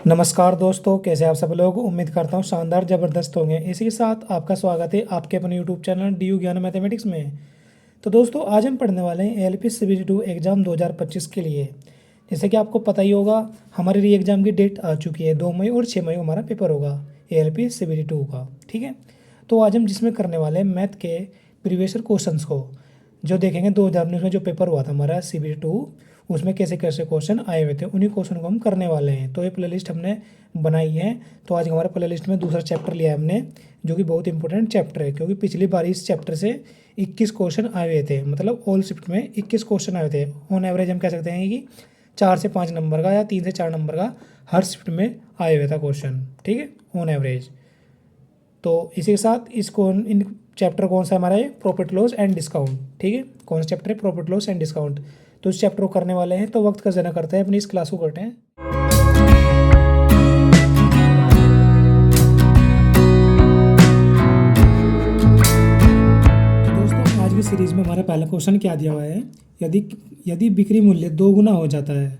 नमस्कार दोस्तों, कैसे आप सब लोग। उम्मीद करता हूँ शानदार ज़बरदस्त होंगे। इसी के साथ आपका स्वागत है आपके अपने यूट्यूब चैनल डी यू ज्ञान मैथमेटिक्स में। तो दोस्तों, आज हम पढ़ने वाले हैं एल पी CBT 2 एग्ज़ाम 2025 के लिए। जैसे कि आपको पता ही होगा, हमारे री एग्ज़ाम की डेट आ चुकी है। 2 मई और 6 मई को हमारा पेपर होगा एल पी CBT 2 का। ठीक है, तो आज हम जिसमें करने वाले हैं मैथ के प्रीवियस क्वेश्चंस को जो देखेंगे। 2019 में जो पेपर हुआ था हमारा CBT 2, उसमें कैसे कैसे क्वेश्चन आए हुए थे, उन्हीं क्वेश्चन को हम करने वाले हैं। तो ये प्लेलिस्ट हमने बनाई है। तो आज हमारे प्लेलिस्ट में दूसरा चैप्टर लिया है हमने, जो कि बहुत इंपॉर्टेंट चैप्टर है, क्योंकि पिछली बार इस चैप्टर से 21 क्वेश्चन आए हुए थे। मतलब ऑल शिफ्ट में 21 क्वेश्चन आए हुए थे। ऑन एवरेज हम कह सकते हैं कि 4 से 5 नंबर का या 3 से 4 नंबर का हर शिफ्ट में आए हुए था क्वेश्चन। ठीक है, ऑन एवरेज। तो इसी के साथ इसको इन चैप्टर कौन सा हमारा है, प्रॉफिट लॉस एंड डिस्काउंट। ठीक है, कौन सा चैप्टर है, प्रॉफिट लॉस एंड डिस्काउंट। तो इस चैप्टर को करने वाले हैं, तो वक्त का ज़रा करते हैं, अपनी इस क्लास को करते हैं। तो दोस्तों, आज की सीरीज में हमारा पहला क्वेश्चन क्या दिया हुआ है। यदि यदि बिक्री मूल्य 2 गुना हो जाता है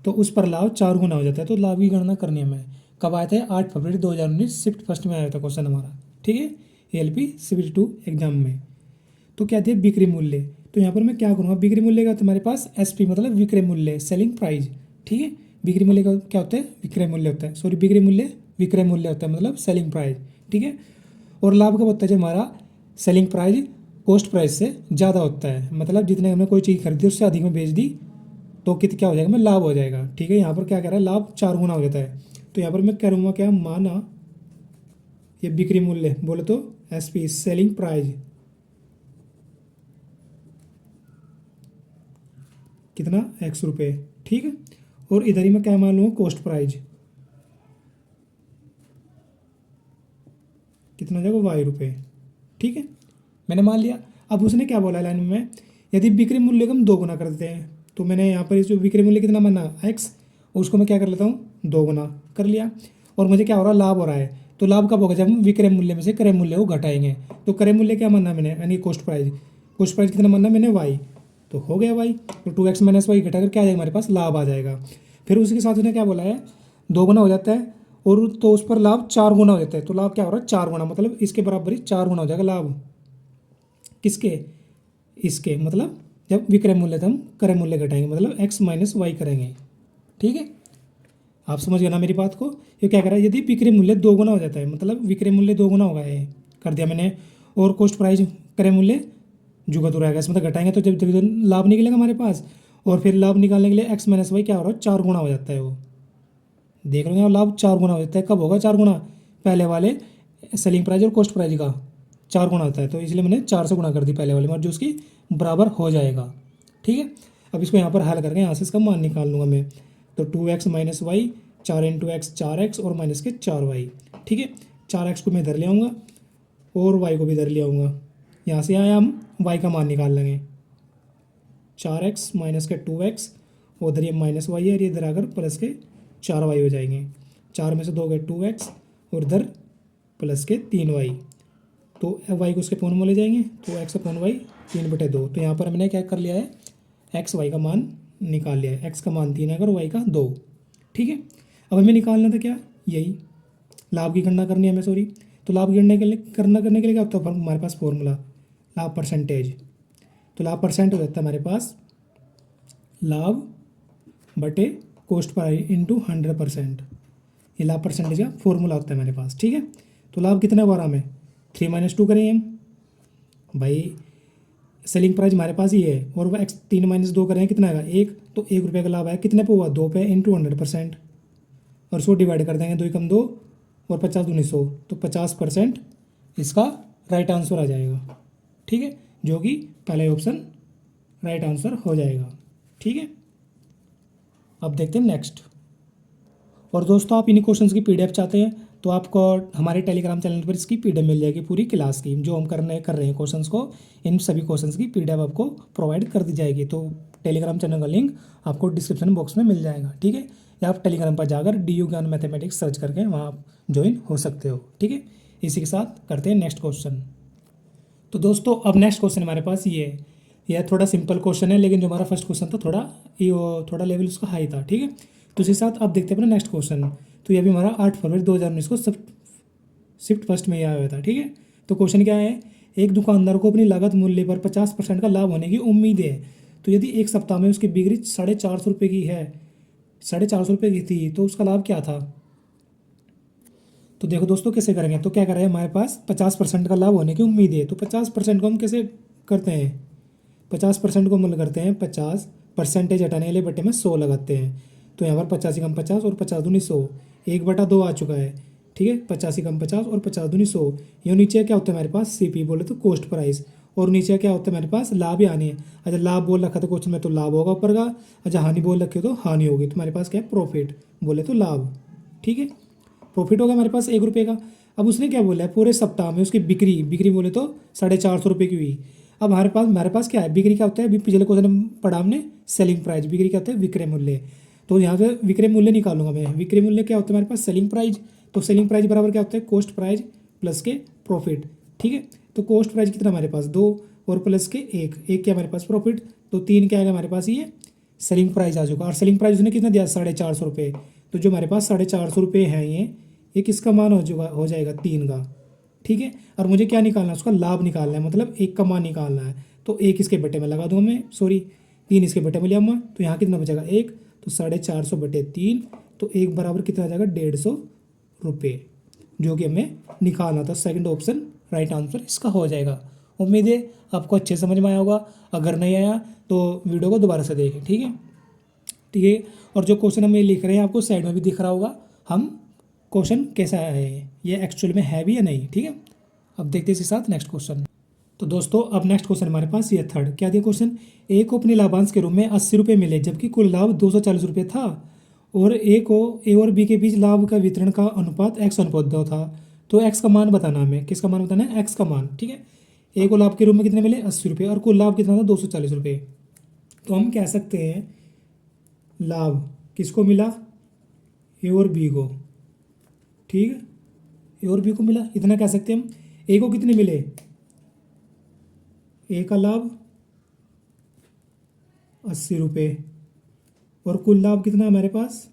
तो उस पर लाभ 4 गुना हो जाता है। तो लाभ की गणना करनी है हमें। कब आया था? 8 फरवरी 2019 शिफ्ट फर्स्ट में आया था क्वेश्चन हमारा। ठीक है, LP CBT 2 एग्जाम में। तो क्या दिया? बिक्री मूल्य। तो यहाँ पर मैं क्या करूँगा, बिक्री मूल्य का तुम्हारे पास SP मतलब विक्रय मूल्य, सेलिंग प्राइस। ठीक है, बिक्री मूल्य का क्या होता है? विक्रय मूल्य होता है। सॉरी, बिक्री मूल्य विक्रय मूल्य होता है, मतलब सेलिंग प्राइस। ठीक है, और लाभ कब होता है? जब हमारा सेलिंग प्राइस कॉस्ट प्राइस से ज़्यादा होता है। मतलब जितने हमने कोई चीज़ खरीदी उससे अधिक में बेच दी तो क्या हो जाएगा? मैं लाभ हो जाएगा। ठीक है, यहाँ पर क्या कह रहा है? लाभ 4 गुना हो जाता है। तो यहाँ पर मैं करूँगा क्या, माना ये बिक्री मूल्य बोले तो SP सेलिंग प्राइस कितना? X रुपये। ठीक है, और इधर ही मैं क्या मान लूँगा? कॉस्ट प्राइस कितना हो जाएगा? Y रुपये। ठीक है, मैंने मान लिया। अब उसने क्या बोला लाइन में, यदि बिक्री मूल्य को हम 2 गुना कर देते हैं। तो मैंने यहाँ पर इस जो बिक्री मूल्य कितना माना X, उसको मैं क्या कर लेता हूँ? 2 गुना कर लिया। और मुझे क्या हो रहा है? लाभ हो रहा है। तो लाभ कब होगा? जब हम विक्रय मूल्य में से क्रय मूल्य को घटाएंगे। तो क्रय मूल्य क्या माना मैंने, यानी कॉस्ट प्राइस। कॉस्ट प्राइस कितना माना मैंने? Y। तो हो गया Y। तो 2X - Y घटाकर क्या आ जाएगा हमारे पास? लाभ आ जाएगा। फिर उसके साथ उसने क्या बोला है? 2 गुना हो जाता है, और तो उस पर लाभ 4 गुना हो जाता है। तो लाभ क्या हो रहा है? 4 गुना, मतलब इसके बराबर ही 4 गुना हो जाएगा लाभ। किसके? इसके। मतलब जब विक्रय मूल्य था हम क्रय मूल्य घटाएंगे, मतलब X - Y करेंगे। ठीक है, आप समझ गए ना मेरी बात को। ये क्या कर रहा है? यदि बिक्री मूल्य 2 गुना हो जाता है, मतलब विक्रय मूल्य 2 गुना होगा, ये कर दिया मैंने। और कॉस्ट प्राइस क्रय मूल्य जुगा तो रहेगा, इसमें तो घटाएंगे तो जब लाभ निकलेगा हमारे पास। और फिर लाभ निकालने के लिए X - Y क्या हो रहा है? 4 गुना हो जाता है। वो देख रहे हो, लाभ 4 गुना हो जाता है। कब होगा 4 गुना? पहले वाले सेलिंग प्राइस और कॉस्ट प्राइस का 4 गुना होता है। तो इसलिए मैंने 4 से गुना कर दी पहले वाले में, जो उसकी बराबर हो जाएगा। ठीक है, अब इसको यहाँ पर हल करके यहाँ से इसका मान निकाल लूँगा मैं। तो 2X - Y 4 × X 4X और माइनस के 4Y। ठीक है, 4X को मैं इधर ले आऊँगा और Y को भी इधर ले आऊँगा। यहाँ से आया हम Y का मान निकाल लेंगे। 4X माइनस के 2X, उधर ये -Y है, और इधर आकर प्लस के 4Y हो जाएंगे। 4 में से 2 गए 2X, और इधर प्लस के 3Y। तो Y को उसके पौन में ले जाएंगे, तो X अपॉन Y 3/2। तो यहाँ पर मैंने क्या कर लिया है? X Y का मान निकाल लिया है। X का मान 3 है और Y का 2। ठीक है, अब हमें निकालना था क्या? यही लाभ की गणना करनी है हमें। सॉरी, तो लाभ की गणना करने के लिए क्या होता है हमारे पास? फॉर्मूला लाभ परसेंटेज। तो लाभ परसेंट हो जाता है हमारे पास लाभ बटे कॉस्ट प्राइस इंटू 100%। ये लाभ परसेंटेज का फॉर्मूला होता है हमारे पास। ठीक है, तो लाभ कितना बार हमें 3 - 2 करेंगे हम भाई। सेलिंग प्राइस हमारे पास ही है, और वो X 3 - 2 करेंगे कितना आएगा? 1। तो 1 रुपये का लाभ आया, कितने पे हुआ? 2 पे इंटू 100%। और 100 डिवाइड कर देंगे, 2 × 2 और 50 दूनी 100। तो 50% इसका राइट आंसर आ जाएगा। ठीक है, जो कि पहला ऑप्शन राइट आंसर हो जाएगा। ठीक है, अब देखते हैं नेक्स्ट। और दोस्तों, आप इन क्वेश्चंस की PDF चाहते हैं तो आपको हमारे टेलीग्राम चैनल पर इसकी PDF मिल जाएगी, पूरी क्लास की। जो हम कर रहे हैं क्वेश्चंस को, इन सभी क्वेश्चंस की PDF आपको प्रोवाइड कर दी जाएगी। तो टेलीग्राम चैनल का लिंक आपको डिस्क्रिप्शन बॉक्स में मिल जाएगा। ठीक है, या आप टेलीग्राम पर जाकर DU ज्ञान मैथमेटिक्स सर्च करके वहाँ आप ज्वाइन हो सकते हो। ठीक है, इसी के साथ करते हैं नेक्स्ट क्वेश्चन। तो दोस्तों, अब नेक्स्ट क्वेश्चन हमारे पास ये है। यह थोड़ा सिंपल क्वेश्चन है, लेकिन जो हमारा फर्स्ट क्वेश्चन था थोड़ा लेवल उसका हाई था। ठीक है, तो इसी के साथ अब देखते हैं अपना नेक्स्ट क्वेश्चन। तो ये भी हमारा 8 फरवरी 2019 को शिफ्ट फर्स्ट में ही आया हुआ था। ठीक है, तो क्वेश्चन क्या है, एक दुकानदार को अपनी लागत मूल्य पर 50% का लाभ होने की उम्मीद है। तो यदि एक सप्ताह में उसकी बिक्री 450 रुपये की है, 450 रुपये की थी, तो उसका लाभ क्या था। तो देखो दोस्तों कैसे करेंगे, तो क्या करें, हमारे पास 50% का लाभ होने की उम्मीद है। तो 50% को हम कैसे करते हैं, 50% को मूल्य करते हैं 50, परसेंटेज हटाने के लिए बटे में 100 लगाते हैं। तो यहाँ पर 50 कम 50 और 50 दूनी 100, 1/2 आ चुका है। ठीक है, 50 कम 50 और 50 दूनी 100। ये नीचे क्या होता है हमारे पास, सीपी बोले तो कॉस्ट प्राइस, और नीचे क्या होता है हमारे पास, लाभ या हानि है। अच्छा, लाभ बोल रखा था क्वेश्चन में तो लाभ होगा ऊपर का, अच्छा हानि बोल रखे तो हानि होगी। तो हमारे पास क्या है, प्रॉफिट बोले तो लाभ। ठीक है, प्रॉफिट होगा हमारे पास 1 रुपये का। अब उसने क्या बोला है, पूरे सप्ताह में उसकी बिक्री बोले तो 450 रुपये की हुई। अब हमारे पास क्या है, बिक्री क्या होता है, अभी पिछले क्वेश्चन में पढ़ा हमने सेलिंग प्राइस, बिक्री क्या होता है, विक्रय मूल्य। तो यहाँ पे विक्रय मूल्य निकालूंगा मैं, विक्रय मूल्य क्या होता है हमारे पास, सेलिंग प्राइस। तो सेलिंग प्राइस बराबर क्या होता है, कॉस्ट प्राइस प्लस के प्रॉफिट। ठीक है, तो कॉस्ट प्राइस कितना हमारे पास 2 और प्लस के 1 क्या हमारे पास प्रॉफिट, तो 3 क्या आएगा हमारे पास, ये सेलिंग प्राइस आ चुका। और सेलिंग प्राइस उसने कितना दिया, 450 रुपये। तो जो हमारे पास 450 रुपये हैं, ये किसका मान हो जाएगा, 3 का। ठीक है, और मुझे क्या निकालना है, उसका लाभ निकालना है, मतलब 1 का मान निकालना है। तो 1 इसके बटे में लगा दूंगा मैं, 3 इसके बटे में लिया मैं, तो यहाँ कितना बचेगा 1, तो 450/3, तो 1 बराबर कितना आ जाएगा, 150 रुपये, जो कि हमें निकालना था। सेकंड ऑप्शन राइट आंसर इसका हो जाएगा। उम्मीद है आपको अच्छे समझ में आया होगा। अगर नहीं आया तो वीडियो को दोबारा से देखें। ठीक है, ठीक है। और जो क्वेश्चन हम ये लिख रहे हैं आपको साइड में भी दिख रहा होगा, हम क्वेश्चन कैसा है, ये एक्चुअल में है भी या नहीं। ठीक है, अब देखते हैं इसके साथ नेक्स्ट क्वेश्चन। तो दोस्तों अब नेक्स्ट क्वेश्चन हमारे पास ये थर्ड क्या दिया क्वेश्चन, ए को अपने लाभांश के रूप में 80 रुपये मिले जबकि कुल लाभ 240 रुपये था, और ए और बी के बीच लाभ का वितरण का अनुपात x/2 था। तो x का मान बताना हमें, किसका मान बताना है, x का मान। ठीक है, ए को लाभ के रूप में कितने मिले, 80 रुपये, और कुल लाभ कितना था, 240 रुपये। तो हम कह सकते हैं लाभ किसको मिला, ए और बी को। ठीक है, ए और बी को मिला, इतना कह सकते हैं हम। ए को कितने मिले, ए का लाभ 80 रुपये, और कुल लाभ कितना हमारे पास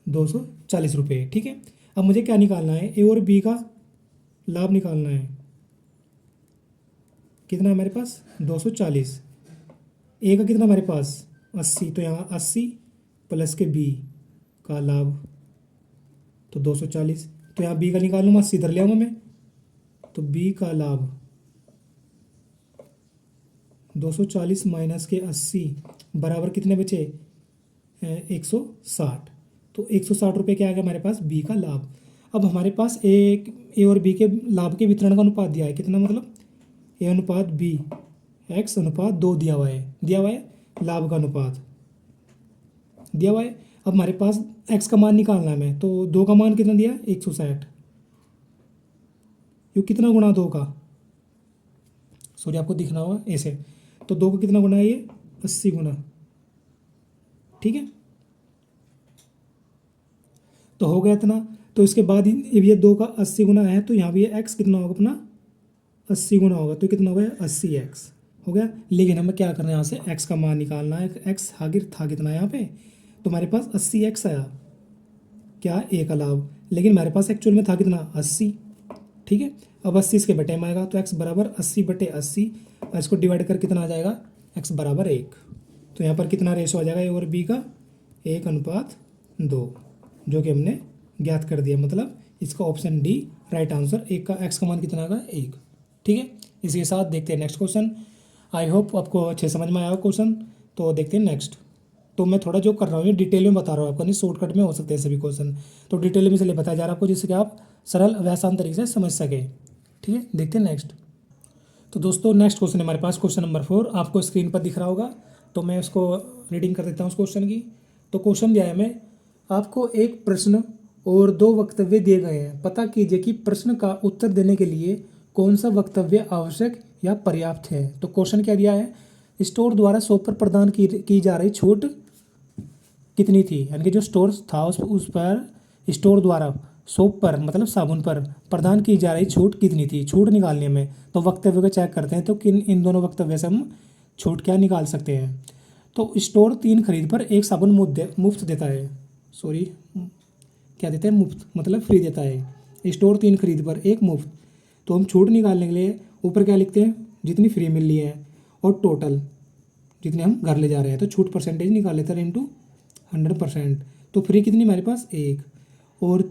240 रुपये। ठीक है, अब मुझे क्या निकालना है, ए और बी का लाभ निकालना है, कितना हमारे पास 240, ए का कितना हमारे पास 80, तो यहाँ 80 प्लस के बी का लाभ तो 240, तो यहाँ बी का निकालूंगा, 80 इधर ले आऊँगा मैं, तो बी का लाभ 240 माइनस के 80 बराबर कितने बचे, 160। तो 160 रुपये क्या आएगा हमारे पास, बी का लाभ। अब हमारे पास ए और बी के लाभ के वितरण का अनुपात दिया है, कितना मतलब ए अनुपात बी, x/2 दिया हुआ है लाभ का अनुपात दिया हुआ है। अब हमारे पास x का मान निकालना है हमें, तो 2 का मान कितना दिया, 160, ये कितना गुणा 2 का, सॉरी आपको दिखना होगा ऐसे, तो 2 का कितना गुना है, ये 80 गुना। ठीक है, तो हो गया इतना। तो इसके बाद ये 2 का 80 गुना है, तो यहाँ भी ये x कितना होगा अपना, 80 गुना होगा, तो कितना हो गया 80x हो गया। लेकिन हमें क्या करना है, यहाँ से x का मान निकालना है, x हागिर था कितना यहाँ पे, तो हमारे पास 80x आया, क्या ए का लाभ, लेकिन हमारे पास एक्चुअल में था कितना 80। ठीक है, अब 80 इसके बटे में आएगा, तो x बराबर 80/80, और इसको डिवाइड कर कितना आ जाएगा, x बराबर 1। तो यहाँ पर कितना रेशो आ जाएगा ए और बी का, 1/2, जो कि हमने ज्ञात कर दिया, मतलब इसका ऑप्शन डी राइट आंसर। एक का x का मान कितना आएगा 1। ठीक है, इसके साथ देखते हैं नेक्स्ट क्वेश्चन। आई होप आपको अच्छे समझ में आया क्वेश्चन। तो देखते हैं नेक्स्ट। तो मैं थोड़ा जो कर रहा हूँ ये डिटेल में बता रहा हूँ आपको, नहीं शॉर्टकट में हो सकते हैं सभी क्वेश्चन, तो डिटेल में इसलिए बताया जा रहा है आपको, जिससे कि आप सरल व आसान तरीके से समझ सके। ठीक है, देखते हैं नेक्स्ट। तो दोस्तों नेक्स्ट क्वेश्चन हमारे पास क्वेश्चन नंबर 4 आपको स्क्रीन पर दिख रहा होगा, तो मैं उसको रीडिंग कर देता हूँ उस क्वेश्चन की। तो क्वेश्चन दिया है हमें, आपको एक प्रश्न और 2 वक्तव्य दिए गए हैं, पता कीजिए कि प्रश्न का उत्तर देने के लिए कौन सा वक्तव्य आवश्यक या पर्याप्त है। तो क्वेश्चन क्या दिया है, स्टोर द्वारा शॉप पर प्रदान की जा रही छूट कितनी थी, यानी कि जो स्टोर था उस पर स्टोर द्वारा सोप पर मतलब साबुन पर प्रदान की जा रही छूट कितनी थी, छूट निकालने में। तो वक्तव्य को चेक करते हैं, तो इन दोनों वक्तव्य से हम छूट क्या निकाल सकते हैं। तो स्टोर 3 खरीद पर एक साबुन मुफ्त देता है। सॉरी, क्या देता है? मुफ्त, मतलब फ्री देता है। स्टोर 3 खरीद पर एक मुफ्त। तो हम छूट निकालने के लिए ऊपर क्या लिखते हैं? जितनी फ्री मिल रही है और टोटल जितने हम घर ले जा रहे हैं, तो छूट परसेंटेज निकाल लेते हैं इंटू 100%। तो फ्री कितनी हमारे पास? 1। और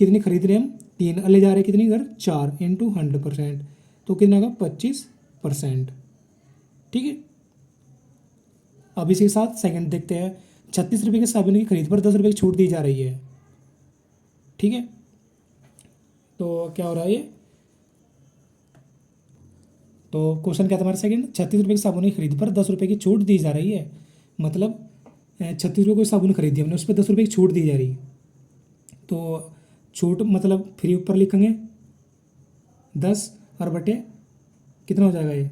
कितनी खरीद रहे हैं हम? 3। ले जा रहे हैं कितनी घर? 4 इंटू 100%। तो कितना होगा? 25%। ठीक है। अब इसी के साथ सेकंड देखते हैं। 36 रुपये के साबुन की खरीद पर 10 रुपये की छूट दी जा रही है। ठीक है। तो क्या हो रहा है ये? तो क्वेश्चन क्या था हमारा सेकंड? 36 रुपये की साबुन की खरीद पर 10 रुपये की छूट दी जा रही है। मतलब 36 रुपये की साबुन खरीदी हमने, उस पर 10 रुपये की छूट दी जा रही। तो छूट मतलब फ्री ऊपर लिखेंगे 10 और बटे कितना हो जाएगा ये?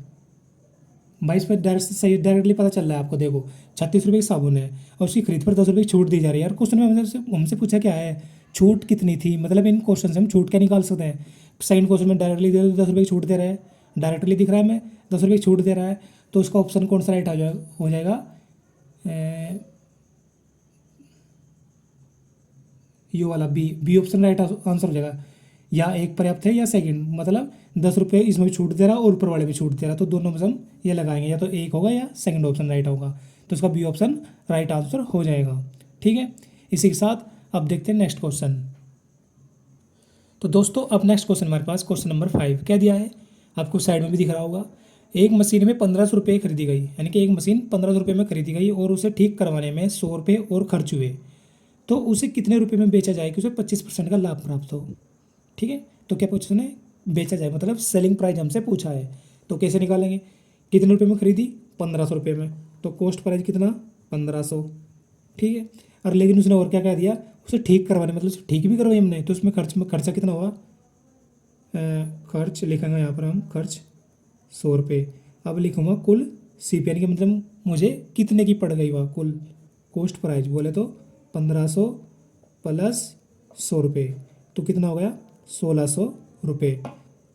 22 पर डायरेक्ट सही डायरेक्टली पता चल रहा है आपको। देखो 36 रुपये की साबुन है और उसकी खरीद पर 10 रुपये की छूट दी जा रही है। यार क्वेश्चन में हमसे पूछा क्या है? छूट कितनी थी। मतलब इन क्वेश्चन से हम छूट क्या निकाल सकते हैं? सेकंड क्वेश्चन में डायरेक्टली दे दो 10 रुपये की छूट दे रहा है, डायरेक्टली दिख रहा है हमें 10 रुपये की छूट दे रहा है। तो उसका ऑप्शन कौन सा राइट हो जाएगा? ये वाला बी ऑप्शन राइट आंसर हो जाएगा। या एक पर्याप्त है या सेकंड, मतलब 10 रुपये इसमें भी छूट दे रहा और ऊपर वाले भी छूट दे रहा, तो दोनों में से हम ये लगाएंगे, या तो एक होगा या सेकंड ऑप्शन राइट होगा। तो इसका बी ऑप्शन राइट आंसर हो जाएगा। ठीक है। इसी के साथ अब देखते हैं नेक्स्ट क्वेश्चन। तो दोस्तों अब नेक्स्ट क्वेश्चन हमारे पास क्वेश्चन नंबर 5 क्या दिया है? आपको साइड में भी दिख रहा होगा। एक मशीन में 1500 रुपये खरीदी गई, यानी कि एक मशीन 1500 रुपये में खरीदी गई और उसे ठीक करवाने में 100 रुपये और खर्च हुए। तो उसे कितने रुपये में बेचा जाए कि उसे 25% का लाभ प्राप्त हो? ठीक है। तो क्या पूछा ने? बेचा जाए, मतलब सेलिंग प्राइस हमसे पूछा है। तो कैसे निकालेंगे? कितने रुपये में खरीदी? 1500 रुपये में। तो कॉस्ट प्राइस कितना? 1500। ठीक है। और लेकिन उसने और क्या कह दिया? उसे ठीक करवाने, मतलब उसे ठीक भी करवाई हमने, तो उसमें खर्चा कितना हुआ? खर्च लिखेंगे यहाँ पर हम, खर्च 100 रुपये। अब लिखूँगा कुल CP, यानी कि मतलब मुझे कितने की पड़ गई वह कुल कॉस्ट प्राइस बोले तो 1500 प्लस 100 रुपये, तो कितना हो गया? 1600 रुपये।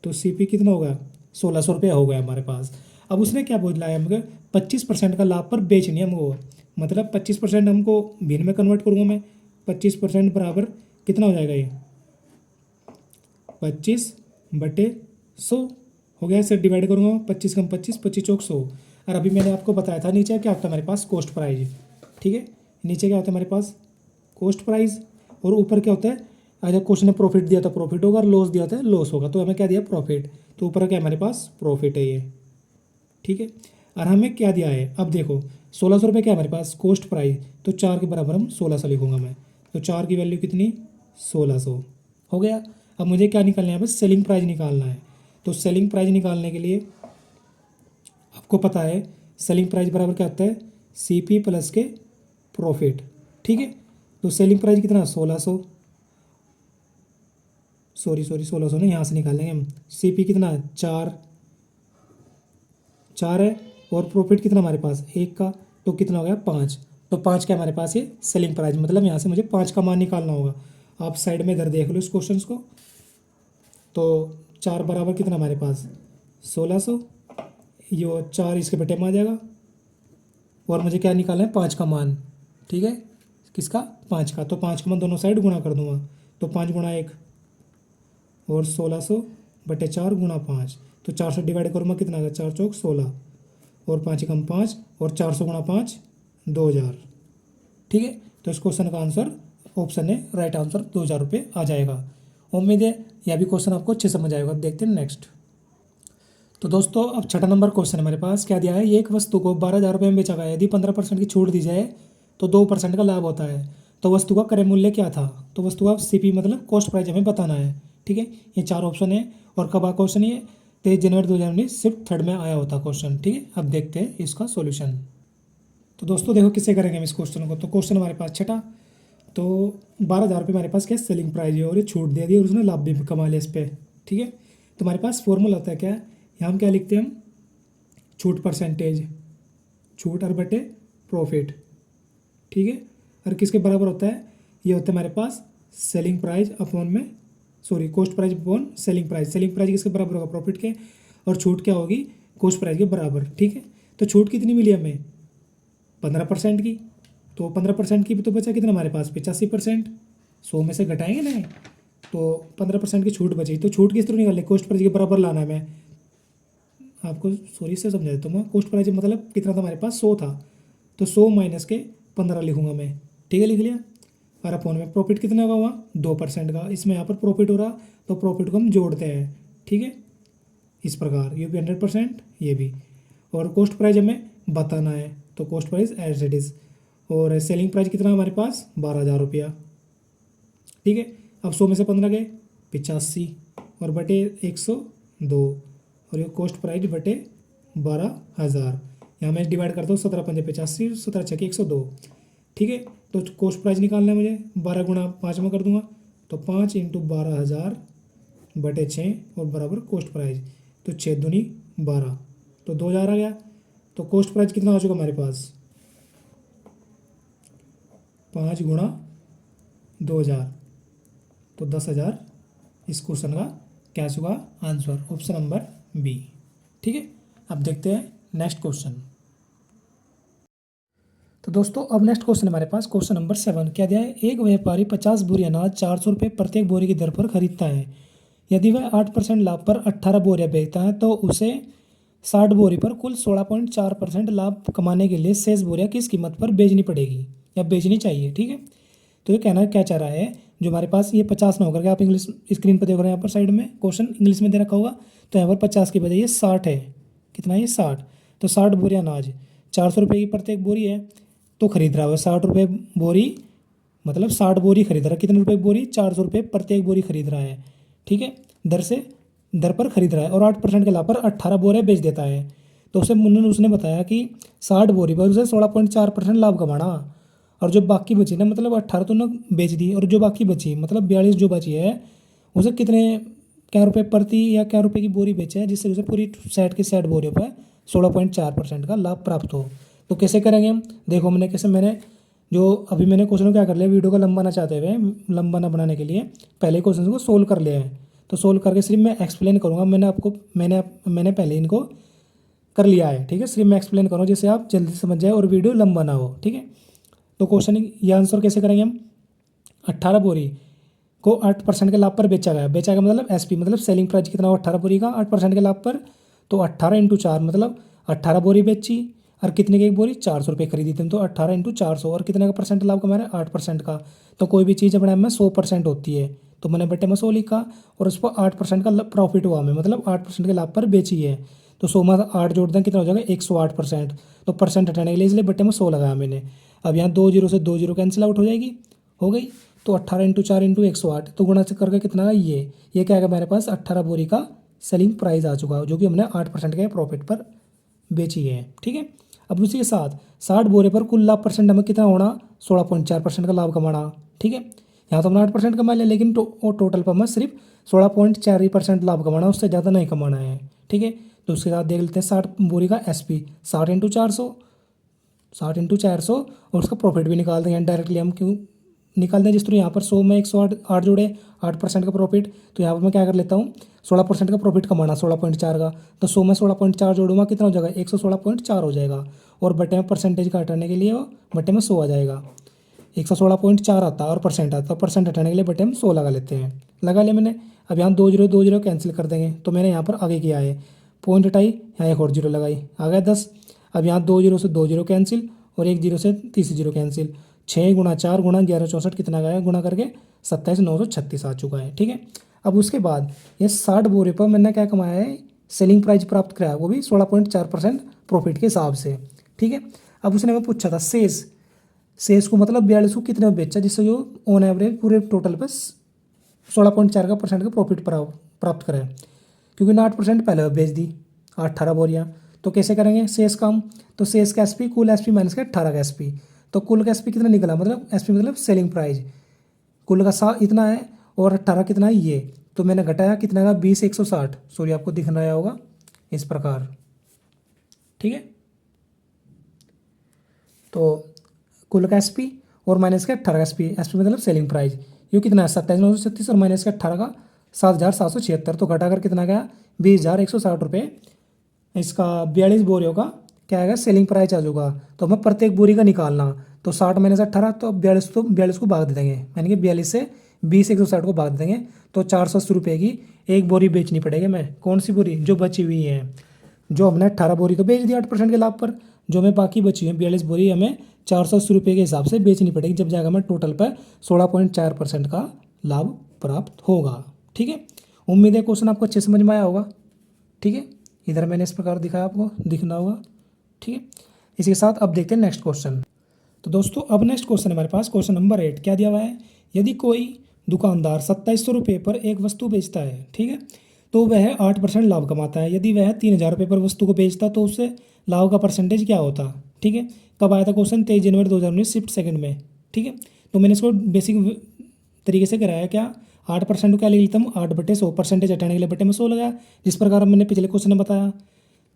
तो CP कितना होगा? 1600 रुपये हो गया हमारे पास। अब उसने क्या बोला है हमको? 25% का लाभ पर बेचनी है हमको। मतलब 25% हमको भिन्न में कन्वर्ट करूँगा मैं। 25% बराबर कितना हो जाएगा ये? 25/100 हो गया। इसे डिवाइड करूँगा 25 कम 25, 25 चौक 100। और अभी मैंने आपको बताया था नीचे क्या होता है हमारे पास? Cost price. ठीक है। नीचे क्या होता है हमारे पास? Cost price. और ऊपर क्या होता है? अगर क्वेश्चन ने प्रॉफिट दिया तो प्रॉफिट होगा और लॉस दिया होता है लॉस होगा। तो हमें क्या दिया? प्रॉफिट। तो ऊपर क्या हमारे पास? प्रॉफिट है ये। ठीक है। और हमें क्या दिया है? अब देखो 1600 रुपये क्या हमारे पास? Cost price. तो 4 के बराबर हम 1600 लिखूंगा मैं। तो 4 की वैल्यू कितनी? 1600 हो गया। अब मुझे क्या निकालना है? बस सेलिंग प्राइस निकालना है। तो सेलिंग प्राइस निकालने के लिए आपको पता है सेलिंग प्राइस बराबर क्या होता है? CP प्लस के प्रॉफिट। ठीक है। तो सेलिंग प्राइस कितना? 1600। सॉरी 1600 नहीं, यहाँ से निकालेंगे हम। CP कितना है? 4 है। और प्रॉफिट कितना हमारे पास? 1 का। तो कितना हो गया? 5। तो 5 का हमारे पास ये सेलिंग प्राइस, मतलब यहाँ से मुझे 5 का मान निकालना होगा। आप साइड में इधर देख लो इस क्वेश्चन को। तो 4 बराबर कितना हमारे पास? 1600। ये 4 इसके बटे में आ जाएगा। और मुझे क्या निकालना है? 5 का मान। ठीक है। किसका? 5 का। तो 5 का मान दोनों साइड गुणा कर दूंगा। तो 5 गुणा 1 और 1600/4 गुणा 5। तो 4 से डिवाइड करूँगा कितना आएगा? 4 चौक 16 और 5 कम 5 और 400 गुणा 5 2000। ठीक है। तो इस क्वेश्चन का आंसर ऑप्शन है राइट आंसर 2000 रुपये आ जाएगा। उम्मीद है यह भी क्वेश्चन आपको अच्छे समझ आएगा। देखते हैं नेक्स्ट। तो दोस्तों अब छठा नंबर क्वेश्चन हमारे पास क्या दिया है? एक वस्तु को 12,000 रुपये में बेचा गया, यदि 15% की छूट दी जाए तो 2% का लाभ होता है। तो वस्तु का क्रय मूल्य क्या था? तो वस्तु का CP मतलब कॉस्ट प्राइस हमें बताना है। ठीक है। ये 4 ऑप्शन है। और कब आ क्वेश्चन? ये 23 जनवरी 2019 सिर्फ थर्ड में आया होता क्वेश्चन। ठीक है। अब देखते हैं इसका सॉल्यूशन। तो दोस्तों देखो किससे करेंगे हम इस क्वेश्चन को। तो क्वेश्चन हमारे पास छठा। तो 12,000 रुपये हमारे पास क्या सेलिंग प्राइस है और ये छूट दे दी और उसने लाभ भी कमा लिया इस पर। ठीक है। तो हमारे पास फॉर्मूला होता है क्या? यहाँ हम क्या लिखते हैं? हम छूट परसेंटेज, छूट और बटे प्रॉफिट। ठीक है। और किसके बराबर होता है? ये होता है हमारे पास सेलिंग प्राइस अपॉन में, sorry cost price upon selling price. Selling price किसके बराबर होगा? प्रॉफिट के। और छूट क्या होगी? कॉस्ट प्राइस के बराबर। ठीक है। तो छूट कितनी मिली हमें? 15% की, तो 15% की भी तो बचा कितना हमारे पास 85%। 100 में से घटाएंगे ना, तो 15% की छूट बची। तो छूट किस तरह निकालनी, कॉस्ट प्राइस के बराबर लाना है। मैं आपको सॉरी से समझा देता हूँ। मैं कॉस्ट प्राइस मतलब कितना था हमारे पास 100 था, तो 100 माइनस के 15 लिखूंगा मैं। ठीक है, लिख लिया। और अपन में प्रॉफिट कितना का हुआ 2% का, इसमें यहाँ पर प्रॉफिट हो रहा, तो प्रॉफिट को हम जोड़ते हैं। ठीक है, इस प्रकार ये भी 100%, ये भी। और कॉस्ट प्राइस हमें बताना है, तो cost price as it is. और सेलिंग प्राइस कितना हमारे पास 12,000 रुपया। ठीक है, अब 100 में से 15 गए 85 और बटे 102, और ये कॉस्ट प्राइस बटे 12,000। यहाँ मैं डिवाइड करता हूँ 17×5 = 85, 17×6 = 102। ठीक है, तो कॉस्ट प्राइस निकालना है मुझे, 12 गुणा 5 में कर दूंगा, तो 5 × 12,000 बटे 6 और बराबर कॉस्ट प्राइस, तो 6 दूनी 12, तो 2,000 आ गया। तो कॉस्ट प्राइस कितना आ चुका हमारे पास 5 गुणा 2,000, तो 10,000 इस क्वेश्चन का क्या चुका आंसर, ऑप्शन नंबर बी। ठीक है, अब देखते हैं नेक्स्ट क्वेश्चन। तो दोस्तों अब नेक्स्ट क्वेश्चन हमारे पास क्वेश्चन नंबर 7 क्या दिया है। एक व्यापारी 50 बोरी अनाज 400 रुपये प्रत्येक बोरी की दर पर खरीदता है। यदि वह 8% लाभ पर 18 बोरियां बेचता है तो उसे 60 बोरी पर कुल 16.4% लाभ कमाने के लिए शेष बोरियां किस कीमत पर बेचनी पड़ेगी या बेचनी चाहिए। ठीक है, तो ये कहना क्या चाह रहा है, जो हमारे पास ये 50 ना होकर के, आप इंग्लिश स्क्रीन पर देख रहे हैं यहाँ पर साइड में क्वेश्चन इंग्लिश में दे रखा होगा, तो यहाँ पर 50 की बजाय ये 60 है। कितना है ये 60, तो 60 बोरियां अनाज 400 रुपये की प्रत्येक बोरी है, तो खरीद रहा है 60 रुपये बोरी, मतलब 60 बोरी खरीद रहा है। कितने रुपये बोरी 400 रुपये प्रत्येक बोरी खरीद रहा है। ठीक है, दर पर खरीद रहा है और 8% के लाभ पर 18 बोरियां बेच देता है। तो उसने बताया कि 60 बोरी पर उसे 16.4% लाभ कमाना, और जो बाकी बची ना, मतलब 18 तो ना बेच दी, और जो बाकी बची मतलब 42 जो बची है, उसे कितने क्या रुपये प्रति या क्या रुपये की बोरी बेचे है, जिससे उसे पूरी सेट की सेट बोरियों पर 16.4% का लाभ प्राप्त हो। तो कैसे करेंगे हम, देखो मैंने जो अभी मैंने क्वेश्चन को क्या कर लिया, वीडियो को लंबा ना चाहते हुए, लंबा ना बनाने के लिए पहले क्वेश्चन को सोल्व कर लिया है। तो सोल्व करके सिर्फ मैं एक्सप्लेन करूँगा, मैंने पहले इनको कर लिया है। ठीक है, सिर्फ मैं एक्सप्लेन करूँ जिससे आप जल्दी समझ जाए और वीडियो लंबा ना हो। ठीक है, तो क्वेश्चन ये आंसर कैसे करेंगे हम, 18 बोरी को 8% के लाभ पर बेचा गया मतलब एसपी मतलब सेलिंग प्राइस कितना हो 18 बोरी का 8% के लाभ पर, तो 18 × 4 मतलब 18 बोरी बेची, और कितने की एक बोरी 400 रुपये खरीदी थी, तो 18 × 400, और कितने का परसेंट लाभ कमा रहे हैं 8% का। तो कोई भी चीज़ अपने में 100% होती है, तो मैंने बटे में 100 लिखा, और उस पर 8% का प्रॉफिट हुआ हमें, मतलब 8% के लाभ पर बेची है। तो 100 में 8 जोड़ दें कितना हो जाएगा 108%, तो परसेंट हटाने के लिए इसलिए बटे में 100 लगाया मैंने। अब यहाँ 2 जीरो से 2 जीरो कैंसिल आउट हो जाएगी, हो गई। तो 18 × 4 × 108, तो गुणा से करके कितना है ये क्या है मेरे पास 18 बोरी का सेलिंग प्राइस आ चुका है, जो कि हमने 8% के प्रॉफिट पर बेची है। ठीक है, अब उसी के साथ 60 बोरे पर कुल लाभ परसेंट हमें कितना होना 16.4% का लाभ कमाना। ठीक है, यहाँ तो हमने 8% कमा लिया, लेकिन टोटल पर हमें सिर्फ 16.4% लाभ कमाना, उससे ज़्यादा नहीं कमाना है। ठीक है, तो उसके साथ देख लेते हैं 60 बोरी का एसपी 60 × 400, 60 × 400, और उसका प्रॉफिट भी निकाल देंगे डायरेक्टली। हम क्यों निकाल दें, जिस तरह यहाँ पर 100 में 108 जोड़े 8% का प्रॉफिट, तो यहाँ पर मैं क्या कर लेता हूँ 16% का प्रॉफिट कमाना 16.4 का, तो 100 में 16.4 जोड़ूंगा कितना हो जाएगा 116.4 हो जाएगा, और बटे में परसेंटेज का हटाने के लिए वो बटे में 100 आ जाएगा। 116.4 आता है और परसेंट आता है, परसेंट हटाने के लिए बटे में 100 लगा लेते हैं, लगा लिया मैंने। अब यहाँ 2 जीरो कैंसिल कर देंगे, तो मैंने यहाँ पर आगे किया है पॉइंट हटाई, यहाँ एक और जीरो लगाई, आ गया 10। अब यहाँ 2 जीरो से 2 जीरो कैंसिल, और 1 जीरो से 30 जीरो कैंसिल, 6 × 4 × 1164 कितना गया गुणा करके 27,936 आ चुका है। ठीक है, अब उसके बाद ये 60 बोरे पर मैंने क्या कमाया है सेलिंग प्राइस प्राप्त कराया, वो भी 16.4% प्रॉफिट के हिसाब से। ठीक है, अब उसने हमें पूछा था शेष को मतलब 42 को कितने में बेचा, जिससे जो ऑन एवरेज पूरे टोटल पर 16.4 का परसेंट का प्रॉफिट प्राप्त करें, क्योंकि ना 8% पहले बेच दी 18 बोरियाँ। तो कैसे करेंगे शेष काम, तो शेष का एसपी कुल एसपी माइनस का 18 का एसपी, तो कुल का एसपी कितना निकला, मतलब एसपी मतलब सेलिंग प्राइस कुल का इतना है, और 18 कितना है ये, तो मैंने घटाया कितना का 20,160, सॉरी आपको दिख रहा होगा इस प्रकार। ठीक है, तो कुल का एसपी और माइनस का 18 का एसपी मतलब सेलिंग प्राइस, ये कितना है 27,936, और माइनस का 18 का 7,776, तो घटाकर कितना गया 20,160 रुपये। इसका 42 बोरियों का क्या आएगा, सेलिंग प्राइस आ जाएगा। तो हमें प्रत्येक बोरी का निकालना, तो 60 माइनस 18, तो 42, तो 42 को भाग दे देंगे, यानी कि 42 से 20 160 को भाग दे देंगे, तो 480 रुपये की एक बोरी बेचनी पड़ेगी। मैं कौन सी बोरी, जो बची हुई है, जो हमने 18 बोरी तो बेच दी 8% के लाभ पर, जो हमें बाकी बची है 42 बोरी हमें 480 रुपये के हिसाब से बेचनी पड़ेगी, जब जाएगा हमें टोटल पर 16.4% का लाभ प्राप्त होगा। ठीक है, उम्मीद है क्वेश्चन आपको अच्छे समझ में आया होगा। ठीक है, इधर मैंने इस प्रकार दिखाया, आपको दिखना होगा। ठीक है, इसी के साथ अब देखते हैं नेक्स्ट क्वेश्चन। तो दोस्तों अब नेक्स्ट क्वेश्चन हमारे पास क्वेश्चन नंबर 8 क्या दिया हुआ है, यदि कोई दुकानदार 2700 रुपये पर एक वस्तु बेचता है, ठीक है, तो वह 8% लाभ कमाता है। यदि वह 3000 रुपये पर वस्तु को बेचता तो उससे लाभ का परसेंटेज क्या होता। ठीक है, कब आया था क्वेश्चन, 23 जनवरी 2019 शिफ्ट सेकंड में। ठीक है, तो मैंने इसको बेसिक तरीके से कराया, क्या 8% को क्या ले लेता हूँ, 8/100, परसेंटेज हटाने के लिए बटे में 100 लगाया, जिस प्रकार मैंने पिछले क्वेश्चन में बताया।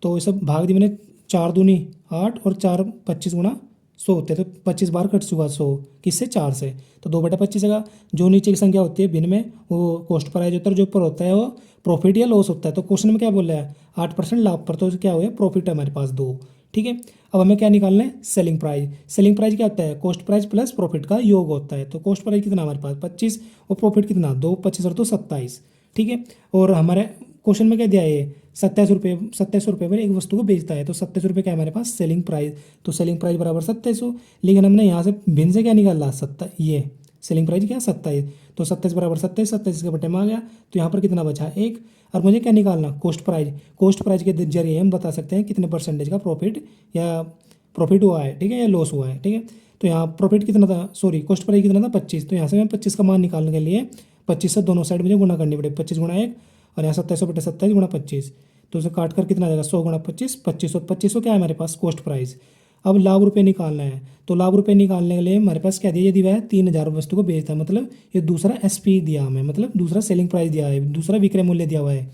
तो ये सब भाग दी मैंने, 4 दूनी 8 और 4 25 गुना 100 होते हैं, तो 25 बार कट चुका 100 किससे, 4 से, तो 2/25 का जो नीचे की संख्या होती है भिन्न में वो कॉस्ट प्राइस होता है, जो ऊपर होता है वो प्रॉफिट या लॉस होता है। तो क्वेश्चन में क्या बोल रहा है, 8% लाभ पर, तो क्या हो गया, प्रॉफिट है हमारे पास 2। ठीक है, अब हमें क्या निकालना है, सेलिंग प्राइस। सेलिंग प्राइस क्या होता है, कॉस्ट प्राइस प्लस प्रॉफिट का योग होता है। तो कॉस्ट प्राइस कितना हमारे पास 25 और प्रॉफिट कितना 2, 25 और 2 27। ठीक है, और हमारे क्वेश्चन में क्या दिया है, 2700 रुपये पर एक वस्तु को बेचता है, तो 2700 क्या है हमारे पास, सेलिंग प्राइस। तो सेलिंग प्राइस बराबर 2700, लेकिन हमने यहाँ से भिन्न से क्या निकाला, ये सेलिंग प्राइस क्या 27, तो 27 बराबर 27, 27 के बटे में आ गया, तो यहाँ पर कितना बचा 1। और मुझे क्या निकालना, कॉस्ट प्राइस। कॉस्ट प्राइस के जरिए हम बता सकते हैं कितने परसेंटेज का प्रॉफिट हुआ है, ठीक है, या लॉस हुआ है। ठीक है, तो यहाँ प्रॉफिट कितना था, सॉरी कॉस्ट प्राइस कितना था 25, तो यहाँ से मैं 25 का मान निकालने के लिए 25 से दोनों साइड मुझे गुणा करनी पड़ेगी, 25 गुणा 1, और यहाँ 27/27 गुणा 25, तो उसे काट कर कितना आ जाएगा 100 गुणा 25, 2500 क्या है हमारे पास कॉस्ट प्राइस। अब लाभ रुपये निकालना है, तो लाभ रुपये निकालने के लिए हमारे पास क्या दिया, यदि वह 3000 वस्तु को बेचता है, मतलब ये दूसरा SP दिया हमें, मतलब दूसरा सेलिंग प्राइस दिया है, दूसरा विक्रय मूल्य दिया हुआ है।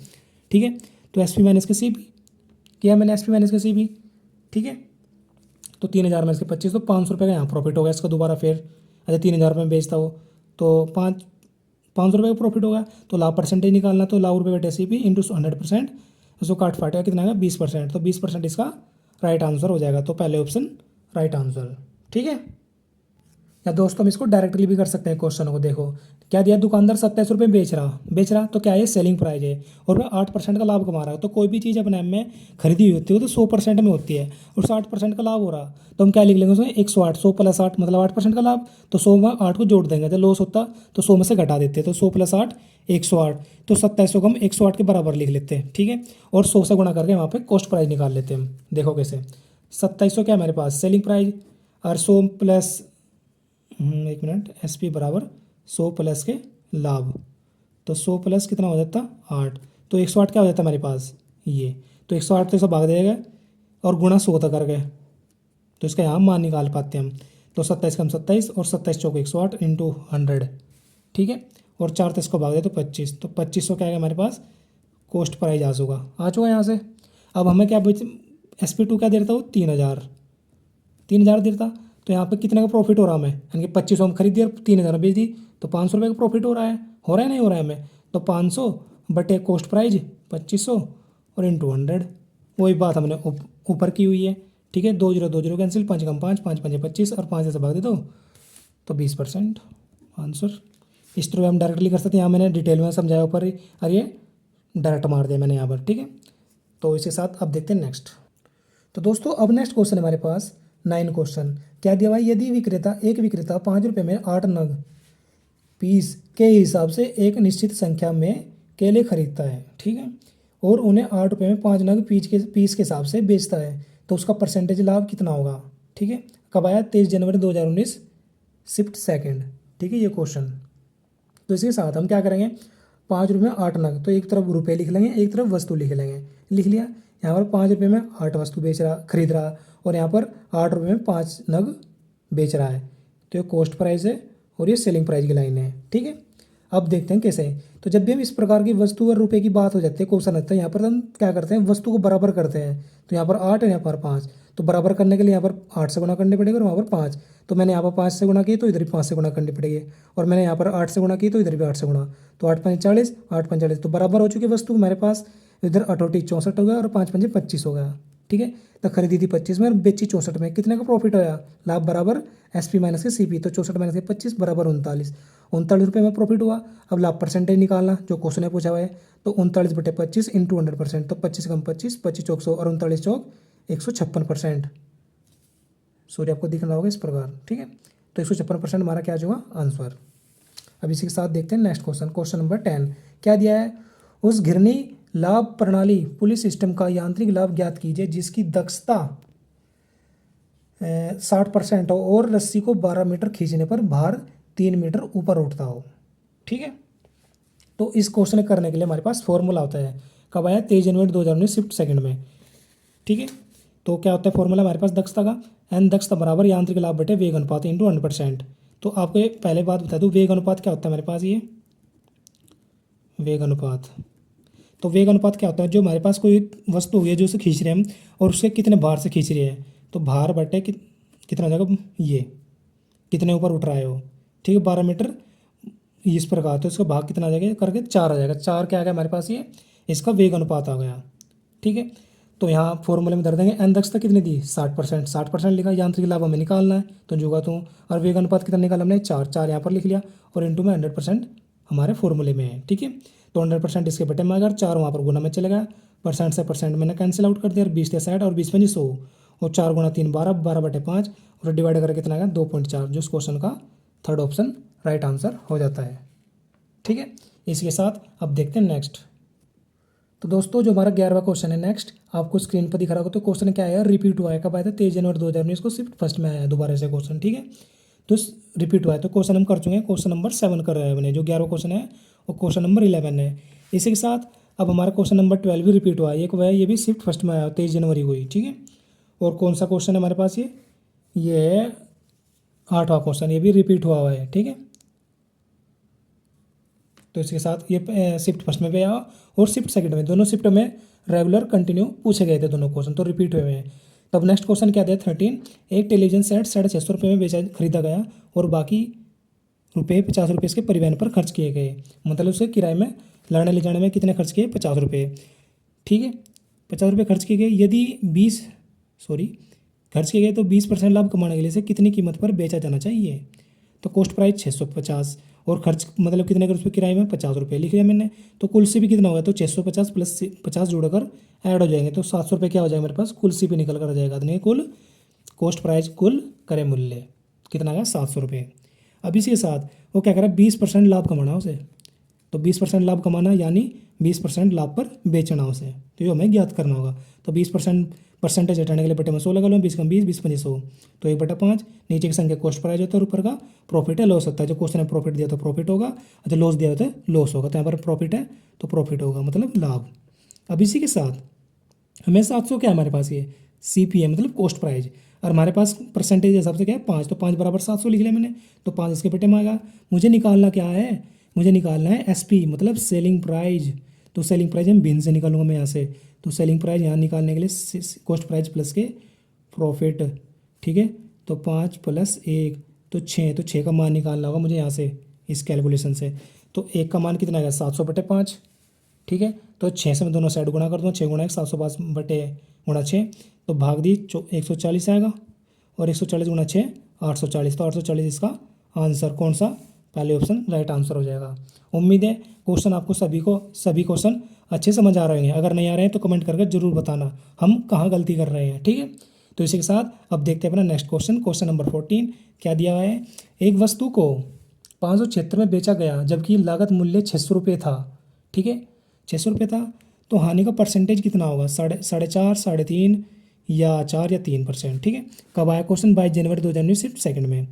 ठीक है, तो SP माइनस के CP किया मैंने, SP माइनस के CP। ठीक है, तो 3000 में से 25, तो 500 रुपये का यहाँ प्रॉफिट होगा इसका दोबारा फिर। अच्छा 3000 रुपये में बेचता हो तो 500 रुपये का प्रॉफिट होगा, तो लाभ परसेंटेज निकालना, तो लाभ रुपये बटे CP इंटू 100%, उसको काट फाटेगा कितना आएगा 20%, तो 20% इसका राइट आंसर हो जाएगा, तो पहले ऑप्शन राइट आंसर। ठीक है, या दोस्तों हम इसको डायरेक्टली भी कर सकते हैं, क्वेश्चन को देखो क्या दिया, दुकानदार 27 रुपये बेच रहा, तो क्या है सेलिंग प्राइस है, और वह 8% का लाभ कमा रहा है। तो कोई भी चीज़ अपने आप में खरीदी हुई होती है तो 100% में होती है, और 60% का लाभ हो रहा, तो हम क्या लिख लेंगे उसमें 108, 100 + 8 मतलब 8% का लाभ, तो 100 में 8 को जोड़ देंगे, जब लॉस होता तो 100 में से घटा देते, तो 100 + 8 108, तो 2700 को हम 108 के बराबर लिख लेते हैं। ठीक है, और 100 से गुणा करके वहाँ पर कॉस्ट प्राइस निकाल लेते हैं हम। देखो कैसे, 2700 क्या हमारे पास सेलिंग प्राइस, और 100 प्लस 1 मिनट, SP बराबर 100 प्लस के लाभ, तो 100 प्लस कितना हो जाता 8, तो 108 क्या हो जाता हमारे पास ये, तो 108 तो इसे भाग देगा और गुणा 100 तक कर गए, तो इसका यहाँ मान निकाल पाते हैं हम। तो 27 कम 27 और 27 चौक 108 इंटू 100। ठीक है, और 4 तो इसको भाग दे तो 25, तो 2500 क्या आएगा हमारे पास कॉस्ट प्राइस आ चुका यहाँ से। अब हमें क्या SP2 क्या देता हो 3000 देता, तो यहाँ पे कितने का प्रॉफिट हो रहा है हमें, यानी कि 2500 हम खरीद दिए और 3000 बेच दी, तो 500 रुपये का प्रॉफिट हो रहा है नहीं हो रहा है हमें, तो 500 बटे कॉस्ट प्राइस 2500 और इंटू 100, वही बात हमने ऊपर की हुई है। ठीक है, 2 0 2 0 कैंसिल, 5 कम 5 5 5 25 और 5 से भाग दे दो, तो 20% आंसर। इस तरह हम डायरेक्टली कर सकते हैं, यहाँ मैंने डिटेल में समझाया ऊपर, और ये डायरेक्ट मार दिया मैंने यहाँ पर। ठीक है, तो इसके साथ अब देखते हैं नेक्स्ट। तो दोस्तों अब नेक्स्ट क्वेश्चन हमारे पास 9 क्वेश्चन क्या दिया हुआ है, यदि एक विक्रेता 5 रुपये में 8 नग पीस के हिसाब से एक निश्चित संख्या में केले खरीदता है, ठीक है, और उन्हें 8 रुपये में 5 नग पीस के हिसाब से बेचता है, तो उसका परसेंटेज लाभ कितना होगा। ठीक है, कब आया 23 जनवरी 2019 शिफ्ट सेकंड। ठीक है, ये क्वेश्चन। तो इसके साथ हम क्या करेंगे, 5 रुपये में 8 नग, तो एक तरफ रुपये लिख लेंगे, एक तरफ वस्तु लिख लेंगे, लिख लिया। यहाँ पर 5 रुपये में 8 वस्तु खरीद रहा, और यहाँ पर 8 रुपये में 5 नग बेच रहा है, तो ये कॉस्ट प्राइस है और ये सेलिंग प्राइस की लाइन है। ठीक है, अब देखते हैं कैसे। तो जब भी हम इस प्रकार की वस्तु और रुपये की बात हो जाती है, क्वेश्चन आता है, यहाँ पर हम क्या करते हैं, वस्तु को बराबर करते हैं, तो यहाँ पर 8 है, यहाँ पर 5, तो बराबर करने के लिए यहाँ पर 8 से गुणा करनी पड़ेगी और वहाँ पर 5, तो मैंने यहाँ पर 5 से गुणा की तो इधर भी 5 से गुणा करनी पड़ेगी, और मैंने यहाँ पर 8 से गुणा की तो इधर भी 8 से गुणा, तो 8 5 40, 8 5 40, तो बराबर हो चुकी वस्तु हमारे पास। इधर 8 64 हो गया और 5 5 25 हो गया। ठीक है। तो खरीदी थी 25 में और बेची 64 में, कितने का प्रॉफिट होया, लाभ बराबर SP माइनस के CP, तो 64 माइनस के 25 बराबर 39 रुपये में प्रॉफिट हुआ। अब लाभ परसेंटेज निकालना जो क्वेश्चन ने पूछा हुआ है, तो 39/25 इंटू 100%, तो 25 कम 25, 25 चौक 100 और 39 चौक 156%। सॉरी आपको दिख रहा होगा इस प्रकार, ठीक है। तो 156% हमारा क्या होगा आंसर। अब इसी के साथ देखते हैं नेक्स्ट क्वेश्चन, क्वेश्चन नंबर 10 क्या दिया है, उस घिरनी लाभ प्रणाली पुलिस सिस्टम का यांत्रिक लाभ ज्ञात कीजिए जिसकी दक्षता 60% हो और रस्सी को 12 मीटर खींचने पर भार 3 मीटर ऊपर उठता हो, ठीक है। तो इस क्वेश्चन करने के लिए हमारे पास फॉर्मूला होता है, कब आया 23 जनवरी 2019 शिफ्ट सेकंड में, ठीक है। तो क्या होता है फॉर्मूला हमारे पास दक्षता का, एन दक्षता बराबर यांत्रिक लाभ बटे वेग अनुपात इंटू 100%। तो आपको ये पहले बात बता दूँ, वेग अनुपात क्या होता है मेरे पास, ये वेग अनुपात, तो वेग अनुपात क्या होता है, जो हमारे पास कोई वस्तु हुई है जो उसे खींच रहे हैं हम और उसके कितने भार से खींच रहे हैं, तो भार बटे कितना हो जाएगा, ये कितने ऊपर उठ रहा है वो, ठीक है, 12 मीटर इस प्रकार, तो इसका भाग कितना आ जाएगा करके 4 आ जाएगा, 4 क्या आ गया हमारे पास, ये इसका वेग अनुपात आ गया, ठीक है। तो यहाँ फॉर्मूले में धर देंगे, एन दक्षता कितनी दी 60%, 60% लिखा, यांत्रिक लाभ हमें निकालना है तो जुगा तो, और वेग अनुपात कितना निकाला हमने 4, 4 यहाँ पर लिख लिया और इंटू में 100% हमारे फॉर्मूले में है, ठीक है। तो 100% इसके बटे में अगर 4 वहाँ पर गुना में चले गया, परसेंट से परसेंट मैंने कैंसिल आउट कर दिया, 20 से 60 और 20 में 100 और 4 गुना 3 12, 12/5 और डिवाइड करके कितना आएगा 2.4, जो इस क्वेश्चन का थर्ड ऑप्शन राइट आंसर हो जाता है, ठीक है। इसके साथ अब देखते हैं नेक्स्ट। तो दोस्तों जो हमारा 11वां क्वेश्चन है नेक्स्ट, आपको स्क्रीन पर दिख रहा होगा, तो क्वेश्चन क्या आया, रिपीट हुआ है, कब आया था 23 जनवरी 2019 को शिफ्ट फर्स्ट में आया है दोबारा से क्वेश्चन, ठीक है। तो रिपीट हुआ है, तो क्वेश्चन हम कर चुके हैं, क्वेश्चन नंबर 7 कर रहे हैं हमने, जो 11वां क्वेश्चन है वो क्वेश्चन नंबर 11 है। इसी के साथ अब हमारा क्वेश्चन नंबर 12 भी रिपीट हुआ है, एक वह ये भी शिफ्ट फर्स्ट में आया 23 जनवरी को ही, ठीक है। और कौन सा क्वेश्चन है हमारे पास, ये 8वां क्वेश्चन, ये भी रिपीट हुआ है, ठीक है। तो इसके साथ ये शिफ्ट फर्स्ट में भी आया और शिफ्ट सेकंड में, दोनों शिफ्ट में रेगुलर कंटिन्यू पूछे गए थे दोनों क्वेश्चन, तो रिपीट हुए हैं। तब नेक्स्ट क्वेश्चन क्या दिया 13, एक टेलीविजन सेट 650 रुपये में बेचा खरीदा गया और बाकी रुपये 50 रुपये इसके परिवहन पर खर्च किए गए, मतलब उसे किराए में लाने ले जाने में कितने खर्च किए 50 रुपये, ठीक है। 50 रुपये खर्च किए गए, यदि खर्च किए गए तो 20% लाभ कमाने के लिए इसे कितनी कीमत पर बेचा जाना चाहिए, तो कॉस्ट प्राइस 650 और खर्च मतलब कितने का उस पर किराए में 50 रुपये लिख दिया मैंने, तो कुल सी भी कितना होगा, तो 650 प्लस 50 जोड़कर ऐड हो जाएंगे, तो 700 रुपये क्या हो जाएगा मेरे पास, कुल सी भी निकल कर आ जाएगा, नहीं कुल कॉस्ट प्राइस कुल क्रय मूल्य कितना आएगा 700 रुपये। अब इसी के साथ वो क्या कह रहा है 20% लाभ कमाना उसे, तो 20% लाभ कमाना यानी 20% लाभ पर बेचना उसे, तो ये हमें ज्ञात करना होगा। तो 20% परसेंटेज हटाने के लिए बटे में 100 लगा लो, 20 कम 20, 20 पंजे 100, तो 1/5, नीचे की संख्या कॉस्ट प्राइस होता है और ऊपर का प्रॉफिट है लॉस होता है, जो क्वेश्चन में प्रॉफिट दिया तो प्रॉफिट होगा, अच्छा लॉस दिया होता है लॉस होगा, तो यहाँ पर प्रॉफिट है तो प्रॉफिट होगा मतलब लाभ। अब इसी के साथ हमें 700 क्या है हमारे पास, ये CP है मतलब कॉस्ट प्राइस, और हमारे पास परसेंटेज के हिसाब से क्या है 5, तो 5 बराबर 700 लिख लिया मैंने, तो 5 इसके बटे में आएगा। मुझे निकालना क्या है, मुझे निकालना है SP मतलब सेलिंग प्राइस, तो सेलिंग प्राइस हम भिन्न से निकालूंगा मैं यहाँ से, तो सेलिंग प्राइस यहाँ निकालने के लिए कॉस्ट प्राइस प्लस के प्रॉफिट, ठीक है। तो 5 + 1 तो 6, तो 6 का मान निकालना होगा मुझे यहाँ से इस कैलकुलेशन से, तो 1 का मान कितना आएगा 700/5, ठीक है। तो 6 से मैं दोनों साइड गुणा कर दूँ, 6 गुणा 1 705/6, तो भाग दी 140 आएगा और 140 गुणा 6 840, तो 840 इसका आंसर कौन सा, पहले ऑप्शन राइट आंसर हो जाएगा। उम्मीद है क्वेश्चन आपको सभी क्वेश्चन अच्छे समझ आ रहे हैं, अगर नहीं आ रहे हैं तो कमेंट करके जरूर बताना हम कहाँ गलती कर रहे हैं, ठीक है। तो इसी के साथ अब देखते हैं अपना नेक्स्ट क्वेश्चन, क्वेश्चन नंबर 14 क्या दिया हुआ है, एक वस्तु को 576 में बेचा गया जबकि लागत मूल्य 600 रुपये था, ठीक है, 600 रुपये था, तो हानि का परसेंटेज कितना होगा, 4.5, 3.5 या 4 या 3%, ठीक है। कब आया क्वेश्चन 22 जनवरी 2019 शिफ्ट सेकंड में।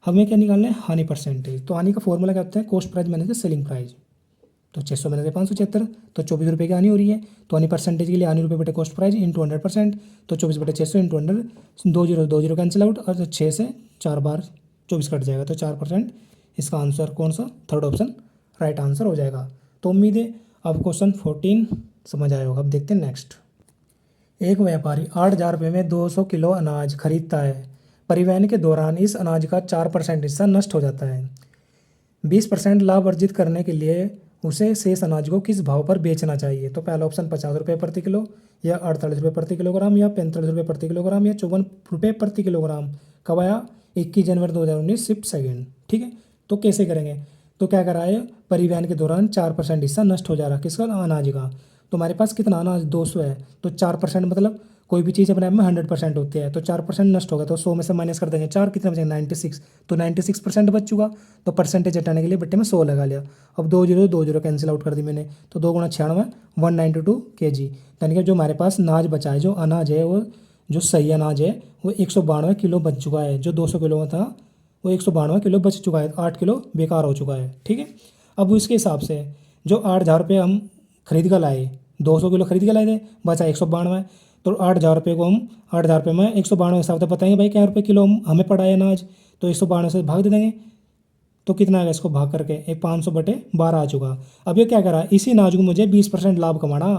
हमें क्या निकालना है हानि परसेंटेज, तो हानि का फॉर्मूला क्या होता है cost price minus selling price, तो 600 में से 576 तो 24 रुपये की हानि हो रही है, तो हानि परसेंटेज के लिए हानि रुपये बटे कॉस्ट प्राइस इंटू 100%, तो 24/600 इंटू 100, 2 0 कैंसिल आउट और 6 से 4 बार 24 कट जाएगा, तो 4%, इसका आंसर कौन सा, थर्ड ऑप्शन राइट आंसर हो जाएगा। तो उम्मीद है अब क्वेश्चन 14 समझ आया होगा। अब देखते हैं नेक्स्ट। एक व्यापारी 8,000 रुपये में 200 किलो अनाज खरीदता है, परिवहन के दौरान इस अनाज का 4% हिस्सा नष्ट हो जाता है, 20% लाभ अर्जित करने के लिए उसे शेष अनाज को किस भाव पर बेचना चाहिए। तो पहला ऑप्शन 50 रुपये प्रति किलो, या 48 रुपये प्रति किलोग्राम, या 45 रुपये प्रति किलोग्राम, या 54 रुपये प्रति किलोग्राम। कब आया? 21 जनवरी 2019 शिफ्ट सेकेंड। ठीक है, तो कैसे करेंगे? तो क्या करा है, परिवहन के दौरान 4% हिस्सा नष्ट हो जा रहा, किसका? अनाज का। तो हमारे पास कितना अनाज? 200 है, तो 4% मतलब कोई भी चीज़ अपने आप में 100% होती है, तो 4% नष्ट होगा, तो 100 में से माइनस कर देंगे 4, कितना बचेगा? 96। तो 96% बच चुका, तो परसेंटेज हटाने के लिए बट्टे में 100 लगा लिया। अब 2 जीरो कैंसिल आउट कर दी मैंने, तो 2 गुणा 96 192 kg। यानी कि जो हमारे पास अनाज बचा है, जो अनाज है वो, जो सही अनाज है वो 192 किलो बच चुका है। जो 200 किलो में था वो 192 किलो बच चुका है, 8 किलो बेकार हो चुका है। ठीक है, अब उसके हिसाब से जो 8,000 रुपये हम खरीद कर लाए, 200 किलो खरीद के लाए थे, बचा 192, तो 8,000 रुपये को हम 8,000 रुपये में 192 हिसाब से बताएंगे भाई क्या रुपये किलो हमें पड़ा है अनाज, तो 192 से भाग दे देंगे, तो कितना आएगा? इसको भाग करके एक 500/12 आ चुका। अब ये क्या करा, इसी अनाज को मुझे 20% लाभ कमाना,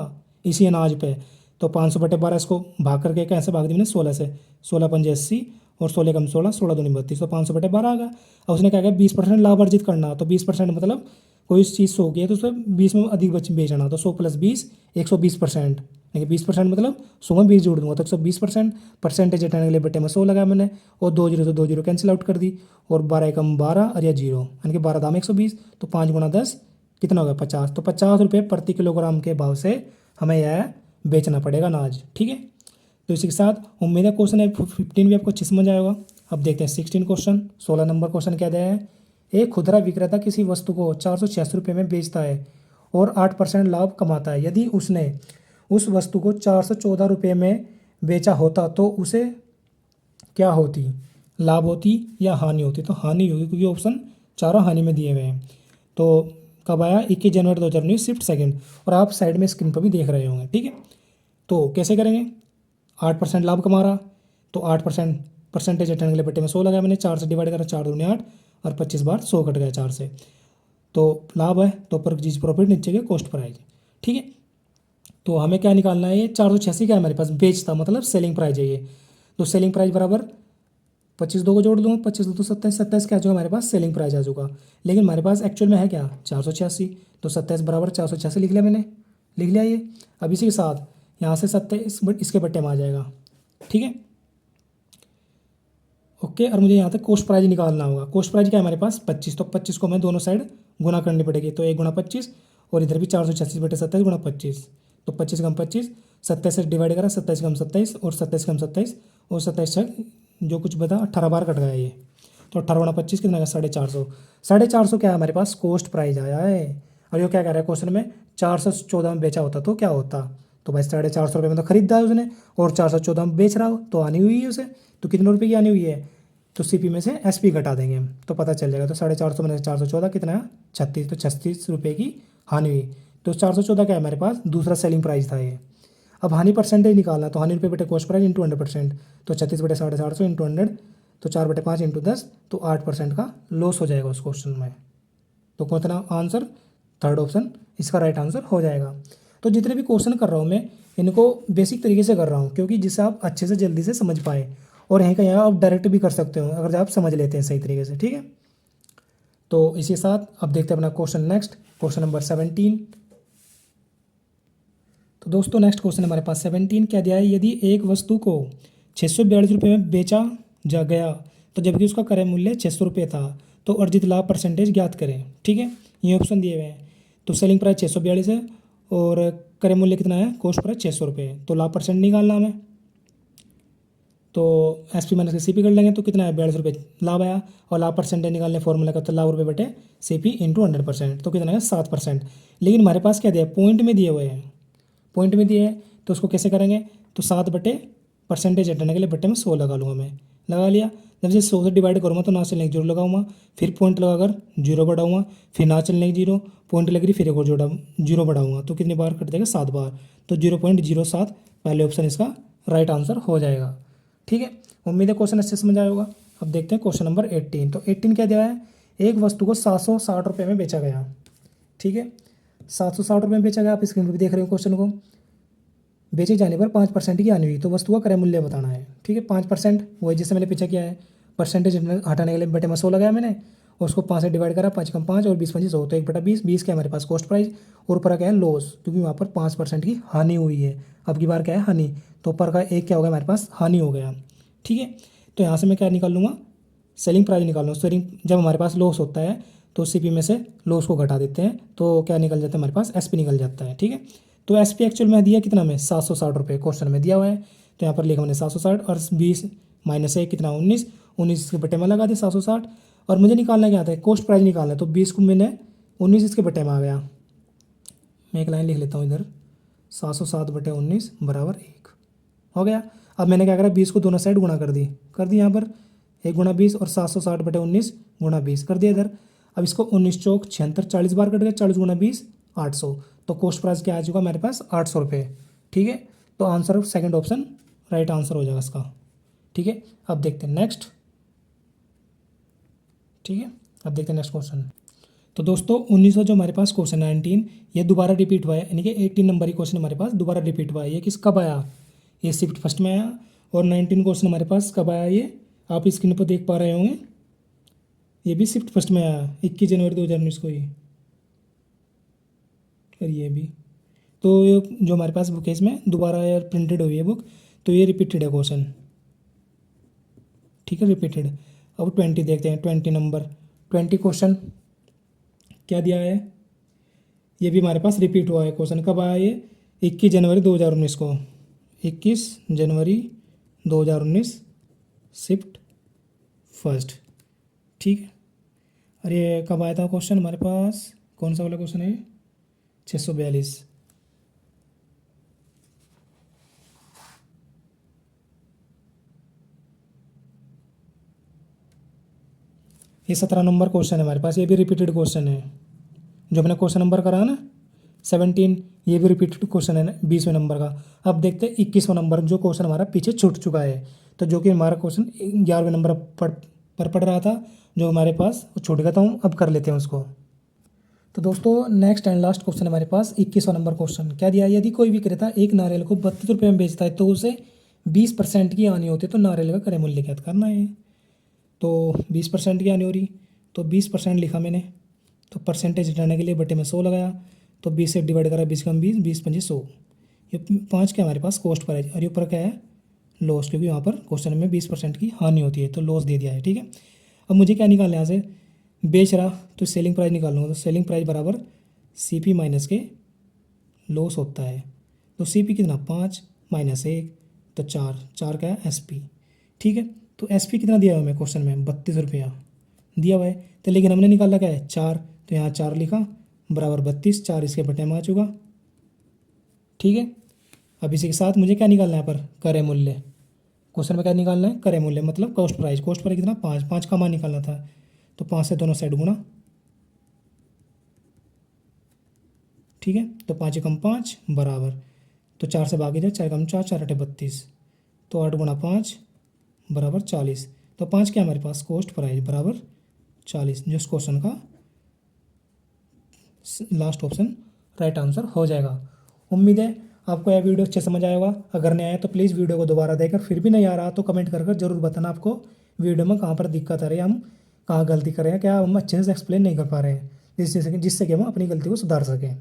इसी अनाज पे, तो 500/12 इसको भाग करके कैसे भाग दी मैंने? 16 से। 16×5 = 80 और 16 कम 16, 16×2 = 32, तो 500/12 आ गया। अब उसने क्या किया, 20% लाभ अर्जित करना, तो 20% मतलब कोई चीज़ 100 की है तो उसमें 20 में अधिक बेचना, तो 100 + 20 120%। देखिए 20% मतलब 100 में 20 जोड़ दूंगा तो 120%। परसेंटेज हटाने के लिए बटे में 100 लगाया मैंने, और 2 जीरो से 2 जीरो कैंसिल आउट कर दी, और 12 एकम 12 और या 0, यानी कि 12 दाम 120, तो 5 गुणा 10 कितना होगा? 50। तो 50 रुपये प्रति किलोग्राम के भाव से हमें यह बेचना पड़ेगा अनाज। ठीक है, तो इसी के साथ उम्मीद है क्वेश्चन 15 भी आपको अच्छी समझ आएगा। अब देखते हैं 16 क्वेश्चन। 16 नंबर क्वेश्चन क्या दिया है, एक खुदरा विक्रेता किसी वस्तु को 486 रुपये में बेचता है और 8% लाभ कमाता है। यदि उसने उस वस्तु को 414 रुपये में बेचा होता तो उसे क्या होती? लाभ होती या हानि होती? तो हानि होगी, क्योंकि ऑप्शन चारों हानि में दिए हुए हैं। तो कब आया? 21 जनवरी 2019 शिफ्ट सेकेंड, और आप साइड में स्क्रीन पर भी देख रहे होंगे। ठीक है, तो कैसे करेंगे? 8% लाभ कमा रहा, तो 8% परसेंटेज हटाने के लिए बट्टे में 100 लगाया मैंने, 4 से डिवाइड करा, 4 दूनी 8, और 25 बार 100 कट गया 4 से, तो लाभ है, तो परचेज प्रॉफिट, नीचे के कॉस्ट प्राइस। ठीक है, तो हमें क्या निकालना है? ये 486 क्या है हमारे पास? बेचता मतलब सेलिंग प्राइस है ये, तो सेलिंग प्राइस बराबर 25 दो को जोड़ दूंगा, 25 दो तो 27, 27 क्या आ जाएगा हमारे पास? सेलिंग प्राइस आ जाएगा। लेकिन हमारे पास एक्चुअल में है क्या? 486, तो 27 बराबर 486 लिख लिया मैंने, लिख लिया ये। अब इसी के साथ यहाँ से 27 इसके बट्टे में आ जाएगा। ठीक है, ओके, और मुझे यहाँ तक कॉस्ट प्राइस निकालना होगा। कॉस्ट प्राइस क्या है हमारे पास? 25, तो 25 को हमें दोनों साइड गुना करनी पड़ेगी, तो 1 गुणा 25, और इधर भी 486/27 गुणा 25, तो 25 कम 25, 27 से डिवाइड करा, 27 कम 27, और 27 कम 27, और 27 तक जो कुछ बता 18 बार कट गया ये, तो 18 गुणा 25 कितना? 450। 450 क्या है हमारे पास? कॉस्ट प्राइस आया है। और ये क्या कह रहा है क्वेश्चन में? 414 में बेचा होता तो क्या होता? तो भाई 450 रुपये में तो खरीदा है उसने, और 414 में बेच रहा हो, तो आनी हुई है उसे, तो कितने रुपये की आनी हुई है? तो सीपी में से एसपी घटा देंगे हम, तो पता चल जाएगा। तो 450 में 414 कितना है? 36, तो 36 रुपये की हानि हुई। तो 414 क्या है हमारे पास? दूसरा सेलिंग प्राइस था ये। अब हानि परसेंटेज निकालना, तो हानि रुपये बटे कॉस्ट प्राइस इंटू 100%, तो 36/850 इंटू 100, तो 4/5 इंटू 10, तो 8% का लॉस हो जाएगा उस क्वेश्चन में। तो कितना आंसर? थर्ड ऑप्शन इसका राइट आंसर हो जाएगा। तो जितने भी क्वेश्चन कर रहा हूँ मैं, इनको बेसिक तरीके से कर रहा हूँ, क्योंकि जिससे आप अच्छे से जल्दी से समझ पाए, और यहीं का यहाँ आप डायरेक्ट भी कर सकते हो अगर आप समझ लेते हैं सही तरीके से। ठीक है, तो इसी साथ अब देखते हैं अपना क्वेश्चन नेक्स्ट, क्वेश्चन नंबर 17। तो दोस्तों नेक्स्ट क्वेश्चन हमारे पास 17 क्या दिया है, यदि एक वस्तु को 642 रुपये में बेचा जा गया, तो जबकि उसका क्रय मूल्य 600 रुपये था, तो अर्जित लाभ परसेंटेज ज्ञात करें। ठीक है, ये ऑप्शन दिए हुए हैं। तो सेलिंग प्राइस 642 है, और क्रय मूल्य कितना है? कॉस्ट प्राइस 600 रुपये, तो लाभ परसेंट निकालना हमें, तो S P minus C P कर लेंगे, तो कितना है? 42 रुपये लाभ आया, और लाभ परसेंटेज निकालने फॉर्मूला का, तो लाभ रुपये बटे सी पी इंटू 100%, तो कितना है? 7%। लेकिन हमारे पास क्या दिया? पॉइंट में दिए हुए हैं, पॉइंट में दिए हैं, तो उसको कैसे करेंगे? तो 7/परसेंटेज हटाने के लिए बट्टे में 100 लगा लूँगा मैं, लगा लिया। जब से 100 से डिवाइड करूँगा तो ना चलने की 0 लगाऊंगा, फिर पॉइंट लगाकर 0 बढ़ाऊंगा, फिर ना चलने की 0, पॉइंट लग रही, फिर एक और 0 बढ़ाऊंगा, तो कितनी बार कट जाएगा? 7 बार, तो 0.07 पहले ऑप्शन इसका राइट आंसर हो जाएगा। ठीक है, उम्मीद है क्वेश्चन अच्छे से समझ आएगा। अब देखते हैं क्वेश्चन नंबर 18। तो 18 क्या दिया है, एक वस्तु को 760 रुपये में बेचा गया। ठीक है, 760 रुपये में बेचा गया, आप स्क्रीन पर भी देख रहे हो क्वेश्चन को। बेचे जाने पर 5% की हानि हुई, तो वस्तु का क्रय मूल्य बताना है। ठीक है, 5% वही जैसे मैंने पीछे किया है, परसेंटेज हटाने के लिए बटे में 100 लगाया मैंने, और उसको 5 से डिवाइड करा, 5 कम 5 और 20 25 100, तो 1/20, 20 क्या है हमारे पास कॉस्ट प्राइस, और ऊपर क्या है लॉस, क्योंकि वहाँ पर 5% की हानि हुई है। अब की बार क्या है हानि, तो ऊपर का एक क्या हो गया हमारे पास हानि हो गया। ठीक है, तो यहाँ से मैं क्या निकाल लूँगा, सेलिंग प्राइस निकाल लूँगा। सेलिंग जब हमारे पास लॉस होता है तो सीपी में से लॉस को घटा देते हैं, तो क्या निकल जाता है हमारे पास एसपी निकल जाता है। ठीक है, तो एसपी एक्चुअल में दिया कितना में 760 रुपये क्वेश्चन में दिया हुआ है, तो यहाँ पर लिखा मैंने 760 और 20 माइनस है कितना 19, 19 इसके बटे में लगा दे 760, और मुझे निकालना क्या आता है कॉस्ट प्राइस निकालना है, तो 20 को मैंने 19 इसके बटे में आ गया। मैं एक लाइन लिख लेता हूँ इधर, 760 बटे 19 बराबर 1 हो गया। अब मैंने क्या करा 20 को दोनों साइड गुणा कर दी यहाँ पर 1 गुणा 20 और 760 बटे 19 गुणा 20 कर दिया इधर। अब इसको 19 चौक 76 40 बार कट गया, 40 गुणा 20 800, तो कॉस्ट प्राइस क्या आ चुका मेरे पास 800 रुपये। ठीक है, तो answer second option right answer हो जाएगा इसका। ठीक है, अब देखते हैं नेक्स्ट। ठीक है, अब देखते हैं नेक्स्ट क्वेश्चन। तो दोस्तों 1900 जो हमारे पास क्वेश्चन 19 ये दोबारा रिपीट हुआ है, यानी कि 18 नंबर की क्वेश्चन हमारे पास दोबारा रिपीट हुआ है। ये किस कब आया, ये शिफ्ट फर्स्ट में आया, और 19 क्वेश्चन हमारे पास कब आया, ये आप स्क्रीन पर देख पा रहे होंगे, ये भी शिफ्ट फर्स्ट में आया 21 जनवरी 2019 को ही, और ये भी। तो ये जो हमारे पास बुक है इसमें दोबारा यार प्रिंटेड हुई है बुक, तो ये रिपीटेड है क्वेश्चन। ठीक है, रिपीटेड। अब 20 देखते हैं, 20 नंबर 20 क्वेश्चन क्या दिया है, ये भी हमारे पास रिपीट हुआ है क्वेश्चन। कब आया ये 21 जनवरी 2019 को, 21 जनवरी 2019 शिफ्ट फर्स्ट। ठीक है, और ये कब आया था क्वेश्चन हमारे पास, कौन सा वाला क्वेश्चन है 642। ये 17 नंबर क्वेश्चन है हमारे पास, ये भी रिपीटेड क्वेश्चन है। जो मैंने क्वेश्चन नंबर करा ना 17, ये भी रिपीटेड क्वेश्चन है 20वें नंबर का। अब देखते हैं 21वां नंबर जो क्वेश्चन हमारा पीछे छूट चुका है, तो जो कि हमारा क्वेश्चन 11वें नंबर पर पढ़ रहा था, जो हमारे पास छूट गया था, अब कर लेते हैं उसको। तो दोस्तों नेक्स्ट एंड लास्ट क्वेश्चन हमारे पास 21वां नंबर क्वेश्चन क्या दिया, यदि कोई विक्रेता एक नारियल को 32 रुपये में बेचता है तो उसे 20% की हानि होती है, तो नारियल का क्रय मूल्य क्या करना है। तो 20% की हानि हो रही, तो 20% लिखा मैंने, तो परसेंटेज हटाने के लिए बटे में 100 लगाया, तो 20 से डिवाइड करा, 20 कम 20, 20 पंजी 100, ये 5 क्या हमारे पास कॉस्ट प्राइस, और ये ऊपर क्या है लॉस, क्योंकि वहाँ पर क्वेश्चन में 20% की हानि होती है, तो लॉस दे दिया है। ठीक है, अब मुझे क्या निकालना है, यहाँ से बेच रहा तो सेलिंग प्राइस निकालूंगा, तो सेलिंग प्राइस बराबर सीपी माइनस के लॉस होता है, तो सीपी कितना 5 माइनस 1 तो 4, 4 क्या है एसपी। ठीक है, तो एसपी कितना दिया हुआ है क्वेश्चन में 32 रुपया दिया हुआ है, तो लेकिन हमने निकाला क्या है 4, तो यहाँ 4 लिखा बराबर 32, 4 इसके बटे में आ चुका। ठीक है, अब इसी के साथ मुझे क्या निकालना है यहाँ पर क्रय मूल्य, क्वेश्चन में क्या निकालना है क्रय मूल्य मतलब कॉस्ट प्राइस, कॉस्ट प्राइस कितना 5, 5 का मान निकालना था, तो 5 से दोनों साइड गुणा। ठीक है, तो 5 कम 5 बराबर, तो 4 से भागे जाए, 4 कम 4, 4 अठे 32, तो 8 गुणा 5 बराबर 40, तो 5 क्या हमारे पास कॉस्ट प्राइस बराबर 40, जो इस क्वेश्चन का लास्ट ऑप्शन राइट आंसर हो जाएगा। उम्मीद है आपको यह वीडियो अच्छे समझ आया होगा, अगर नहीं आया तो प्लीज़ वीडियो को दोबारा देखकर, फिर भी नहीं आ रहा तो कमेंट कर जरूर बताना आपको वीडियो में कहाँ पर दिक्कत आ रही है, हम कहाँ गलती कर रहे हैं, क्या हम अच्छे से एक्सप्लेन नहीं कर पा रहे हैं, जिससे कि हम अपनी गलती को सुधार सकें।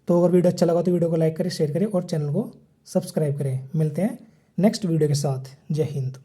तो अगर वीडियो अच्छा लगा तो वीडियो को लाइक करें, शेयर करें और चैनल को सब्सक्राइब करें। मिलते हैं नेक्स्ट वीडियो के साथ। जय हिंद।